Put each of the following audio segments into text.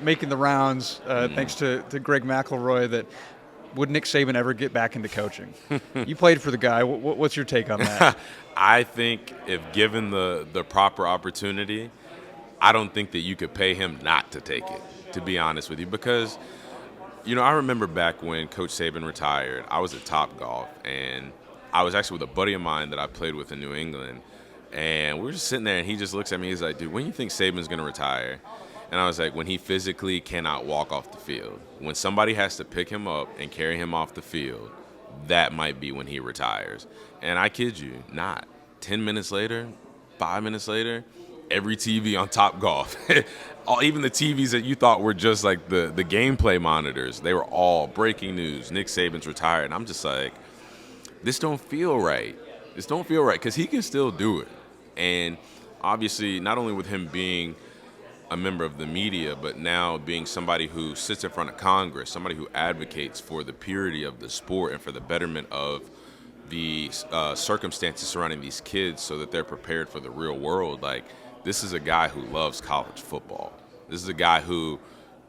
making the rounds, thanks to Greg McElroy, that would Nick Saban ever get back into coaching? You played for the guy. What's your take on that? I think if given the proper opportunity, I don't think that you could pay him not to take it, to be honest with you, because I remember back when Coach Saban retired, I was at Topgolf, and I was actually with a buddy of mine that I played with in New England, and we were just sitting there, and he just looks at me, he's like, dude, when do you think Saban's going to retire? And I was like, when he physically cannot walk off the field. When somebody has to pick him up and carry him off the field, that might be when he retires. And I kid you not, 10 minutes later, 5 minutes later, every TV on Topgolf, even the TVs that you thought were just like the gameplay monitors, they were all breaking news. Nick Saban's retired. And I'm just like, this don't feel right. This don't feel right, because he can still do it. And obviously, not only with him being a member of the media, but now being somebody who sits in front of Congress, somebody who advocates for the purity of the sport and for the betterment of the circumstances surrounding these kids so that they're prepared for the real world. Like, this is a guy who loves college football. This is a guy who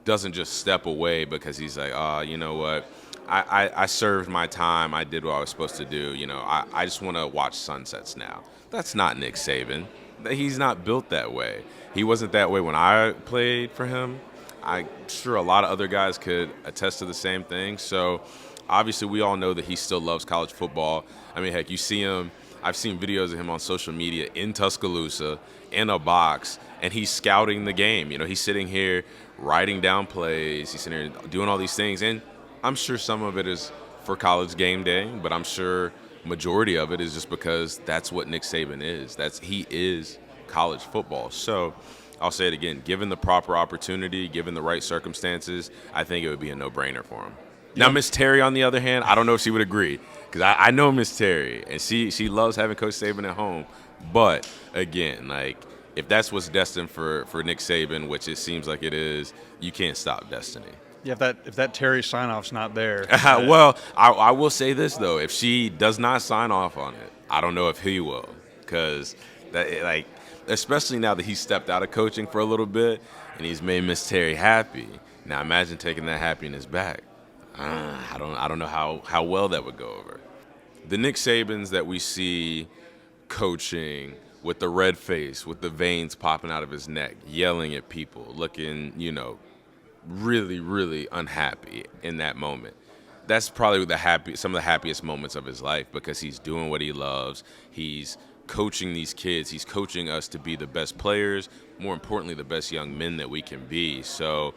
doesn't just step away because he's like, you know what, I served my time, I did what I was supposed to do, I just want to watch sunsets now. That's not Nick Saban. He's not built that way. He wasn't that way when I played for him. I'm sure a lot of other guys could attest to the same thing. So obviously we all know that he still loves college football. I mean, heck, you see him. I've seen videos of him on social media in Tuscaloosa in a box, and he's scouting the game. He's sitting here writing down plays. He's sitting here doing all these things. And I'm sure some of it is for college game day, but I'm sure majority of it is just because that's what Nick Saban is. He is college football. So I'll say it again, given the proper opportunity, given the right circumstances, I think it would be a no-brainer for him. Now, Miss Terry, on the other hand, I don't know if she would agree, because I know Miss Terry, and she loves having Coach Saban at home. But again, like, if that's what's destined for Nick Saban, which it seems like it is, you can't stop destiny. Yeah, if that Terry sign-off's not there. Well, I will say this, though. If she does not sign off on it, I don't know if he will, because especially now that he stepped out of coaching for a little bit and he's made Miss Terry happy. Now imagine taking that happiness back. I don't know how well that would go over. The Nick Sabans that we see coaching with the red face, with the veins popping out of his neck, yelling at people, looking, really, really unhappy in that moment. That's probably some of the happiest moments of his life, because he's doing what he loves. He's coaching these kids. He's coaching us to be the best players, more importantly, the best young men that we can be. So